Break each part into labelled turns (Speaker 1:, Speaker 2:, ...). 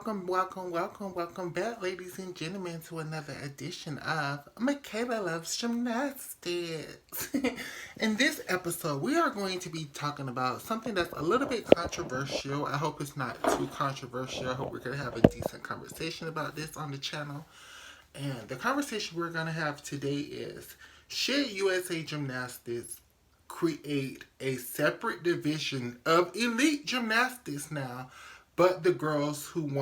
Speaker 1: welcome back, ladies and gentlemen, to another edition of Michaela Loves Gymnastics. In this episode, we are going to be talking about something that's a little bit controversial. I hope it's not too controversial. I hope we're going to have a decent conversation about this on the channel. And the conversation we're going to have today is, should USA Gymnastics create a separate division of elite gymnastics now, but the girls whose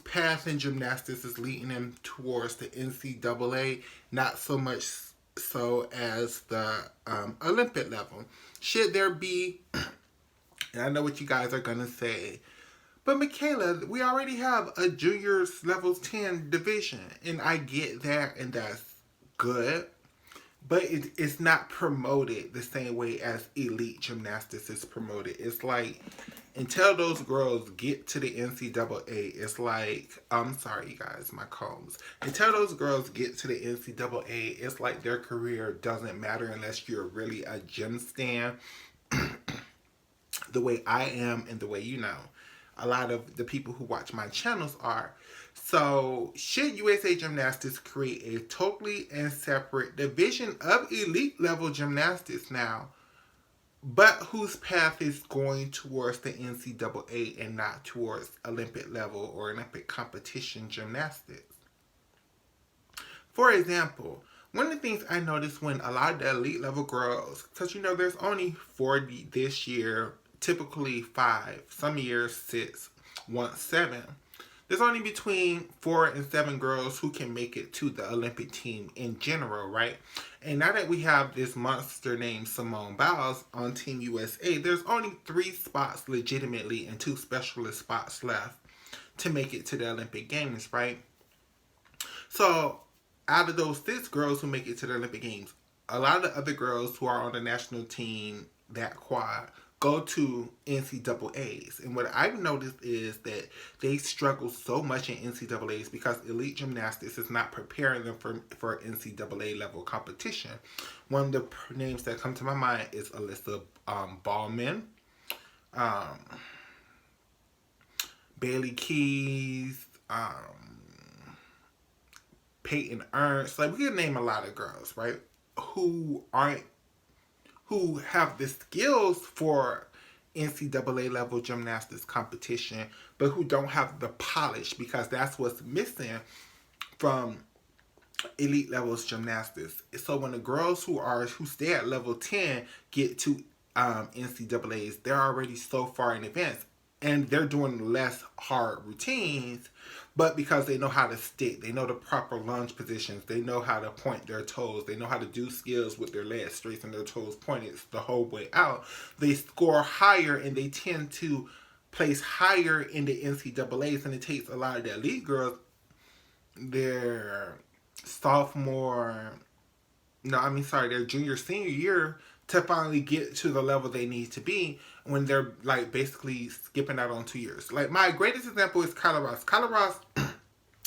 Speaker 1: path in gymnastics is leading them towards the NCAA, not so much so as the Olympic level? Should there be, and I know what you guys are going to say, but Michaela, we already have a juniors level 10 division, and I get that, and that's good, but it's not promoted the same way as elite gymnastics is promoted. It's like, until those girls get to the NCAA, it's like, I'm sorry, you guys, my combs. Until those girls get to the NCAA, it's like their career doesn't matter unless you're really a gym stan, the way I am and the way you know. A lot of the people who watch my channels are. So, should USA Gymnastics create a totally and separate division of elite level gymnastics now, but whose path is going towards the NCAA and not towards Olympic level or Olympic competition gymnastics? For example, one of the things I noticed when a lot of the elite level girls, because there's only 40 this year, typically 5, some years 6, once 7. There's only between 4 and 7 girls who can make it to the Olympic team in general, right? And now that we have this monster named Simone Biles on Team USA, there's only 3 spots legitimately and 2 specialist spots left to make it to the Olympic Games, right? So, out of those 6 girls who make it to the Olympic Games, a lot of the other girls who are on the national team, that quad, go to NCAAs. And what I've noticed is that they struggle so much in NCAAs because elite gymnastics is not preparing them for NCAA level competition. One of the names that come to my mind is Alyssa Ballman, Bailey Keys, Peyton Ernst. Like, we can name a lot of girls, right, who have the skills for NCAA level gymnastics competition, but who don't have the polish, because that's what's missing from elite levels gymnastics. So when the girls who stay at level 10 get to NCAAs, they're already so far in advance, and they're doing less hard routines, but because they know how to stick, they know the proper lunge positions, they know how to point their toes, they know how to do skills with their legs straight and their toes pointed the whole way out, they score higher and they tend to place higher in the NCAAs. And it takes a lot of the elite girls their their junior, senior year to finally get to the level they need to be, when they're like basically skipping out on 2 years. Like, my greatest example is Kyla Ross. Kyla Ross,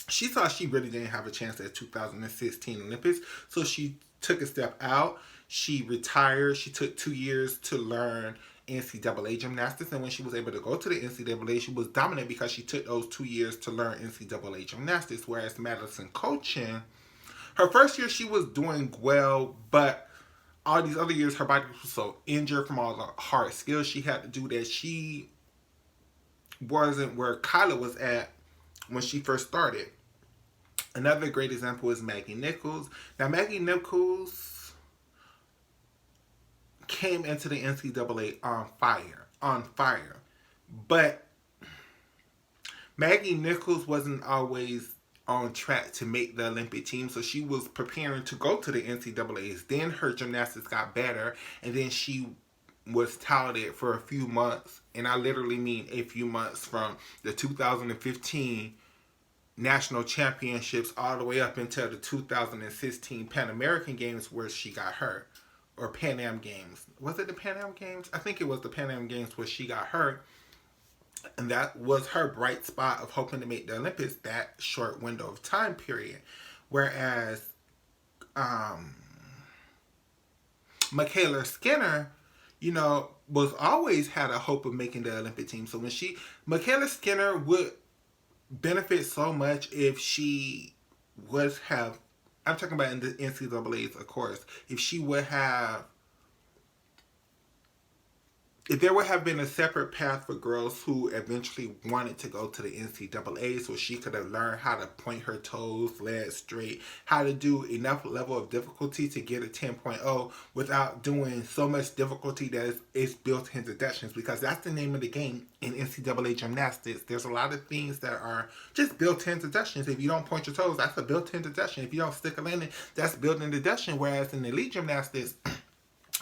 Speaker 1: she saw she really didn't have a chance at 2016 Olympics, so she took a step out. She retired. She took 2 years to learn NCAA gymnastics, and when she was able to go to the NCAA, she was dominant because she took those 2 years to learn NCAA gymnastics. Whereas Madison Cochin, her first year she was doing well, but all these other years her body was so injured from all the hard skills she had to do that she wasn't where Kyla was at when she first started. Another great example is Maggie Nichols. Now, Maggie Nichols came into the NCAA on fire. But Maggie Nichols wasn't always on track to make the Olympic team, so she was preparing to go to the NCAAs. Then her gymnastics got better, and then she was touted for a few months, and I literally mean a few months, from the 2015 national championships all the way up until the 2016 Pan American Games, where she got hurt. Or Pan Am Games. Was it the Pan Am Games? I think it was the Pan Am Games where she got hurt. And that was her bright spot of hoping to make the Olympics that short window of time period. Whereas Michaela Skinner, was always had a hope of making the Olympic team. So Michaela Skinner would benefit so much if she would have, I'm talking about in the NCAAs, of course, if she would have, if there would have been a separate path for girls who eventually wanted to go to the NCAA, so she could have learned how to point her toes, legs straight, how to do enough level of difficulty to get a 10.0 without doing so much difficulty that it's built-in deductions, because that's the name of the game in NCAA gymnastics. There's a lot of things that are just built-in deductions. If you don't point your toes, that's a built-in deduction. If you don't stick a landing, that's built-in deduction. Whereas in elite gymnastics,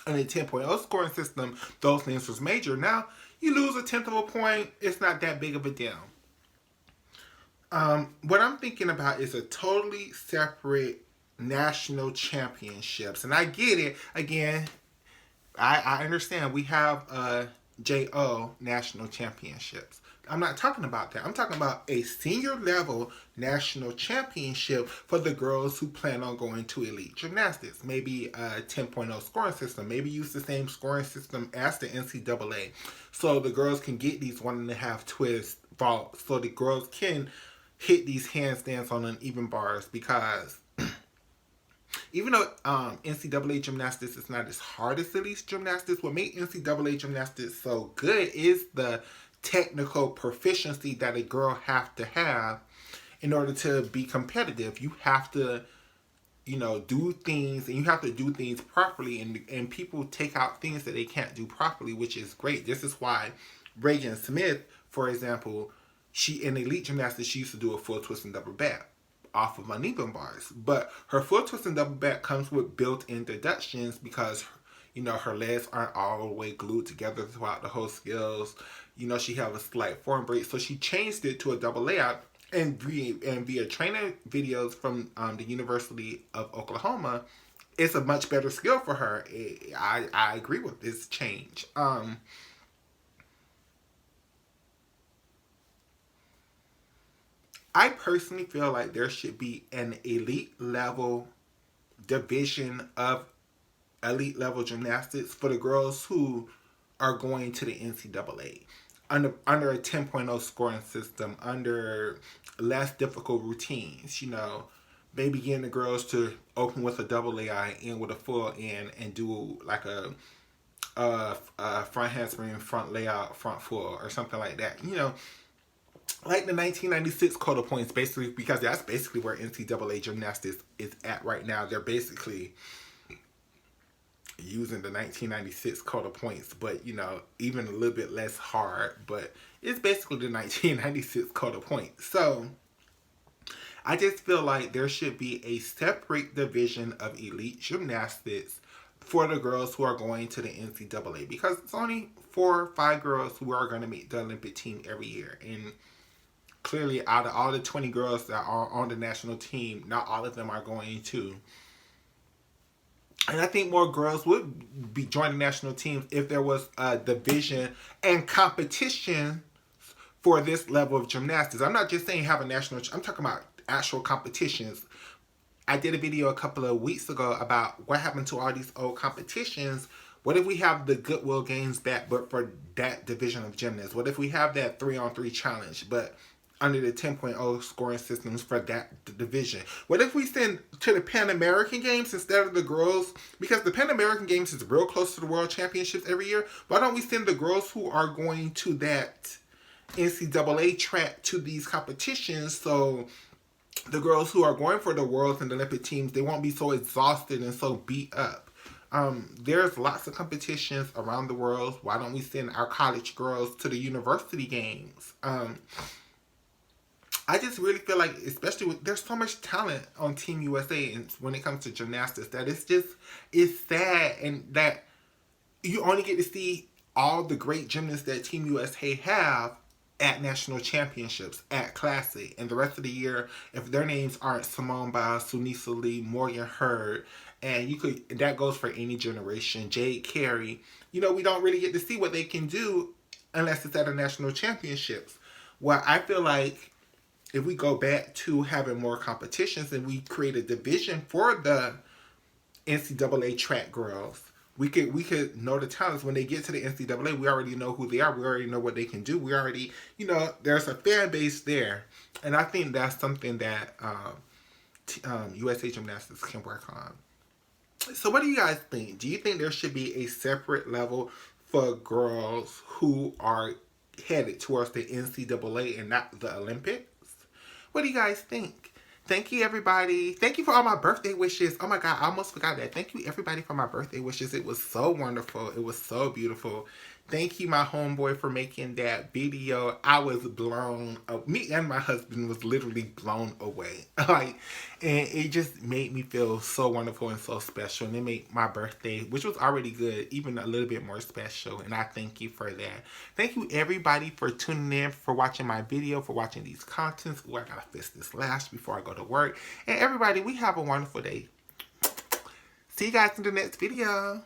Speaker 1: in a 10.0 scoring system, those things was major. Now, you lose a tenth of a point, it's not that big of a deal. What I'm thinking about is a totally separate national championships. And I get it. Again, I understand we have JO national championships. I'm not talking about that. I'm talking about a senior level national championship for the girls who plan on going to elite gymnastics. Maybe a 10.0 scoring system. Maybe use the same scoring system as the NCAA. So the girls can get these 1.5 twist vaults. So the girls can hit these handstands on uneven bars, because even though NCAA gymnastics is not as hard as elite gymnastics, what makes NCAA gymnastics so good is the technical proficiency that a girl have to have in order to be competitive. You have to, do things, and you have to do things properly, and people take out things that they can't do properly, which is great. This is why Reagan Smith, for example, she in elite gymnastics, she used to do a full twist and double back off of uneven bars. But her full twist and double back comes with built-in deductions, because her legs aren't all the way glued together throughout the whole skills. She have a slight form break, so she changed it to a double layout. And via training videos from the University of Oklahoma, it's a much better skill for her. I agree with this change. I personally feel like there should be an elite level division of elite level gymnastics for the girls who are going to the NCAA under a 10.0 scoring system, under less difficult routines. Maybe getting the girls to open with a double AI, in with a full in, and do like a front handspring, front layout, front full, or something like that. Like the 1996 quota points, basically, because that's basically where NCAA gymnastics is at right now. They're basically using the 1996 quota points, but even a little bit less hard, but it's basically the 1996 quota points. So I just feel like there should be a separate division of elite gymnastics for the girls who are going to the NCAA, because it's only 4 or 5 girls who are going to make the Olympic team every year. And clearly, out of all the 20 girls that are on the national team, not all of them are going to. And I think more girls would be joining national teams if there was a division and competition for this level of gymnastics. I'm not just saying have a national, I'm talking about actual competitions. I did a video a couple of weeks ago about what happened to all these old competitions. What if we have the Goodwill Games back, but for that division of gymnasts? What if we have that 3-on-3 challenge, but under the 10.0 scoring systems for that division? What if we send to the Pan American Games instead of the girls? Because the Pan American Games is real close to the World Championships every year. Why don't we send the girls who are going to that NCAA track to these competitions, so the girls who are going for the Worlds and the Olympic teams, they won't be so exhausted and so beat up? There's lots of competitions around the world. Why don't we send our college girls to the university games? I just really feel like, especially there's so much talent on Team USA, and when it comes to gymnastics, that it's sad, and that you only get to see all the great gymnasts that Team USA have at national championships, at Classic, and the rest of the year, if their names aren't Simone Biles, Sunisa Lee, Morgan Hurd, and that goes for any generation, Jade Carey, we don't really get to see what they can do unless it's at a national championships. Well, I feel like if we go back to having more competitions and we create a division for the NCAA track girls, we could know the talents when they get to the NCAA. We already know who they are. We already know what they can do. We already, there's a fan base there, and I think that's something that USA Gymnastics can work on. So, what do you guys think? Do you think there should be a separate level for girls who are headed towards the NCAA and not the Olympics? What do you guys think? Thank you, everybody. Thank you for all my birthday wishes. Oh my God, I almost forgot that. Thank you, everybody, for my birthday wishes. It was so wonderful. It was so beautiful. Thank you, my homeboy, for making that video. I was blown. Me and my husband was literally blown away. Like, and it just made me feel so wonderful and so special. And it made my birthday, which was already good, even a little bit more special. And I thank you for that. Thank you, everybody, for tuning in, for watching my video, for watching these contents. Oh, I gotta fix this lash before I go to work. And everybody, we have a wonderful day. See you guys in the next video.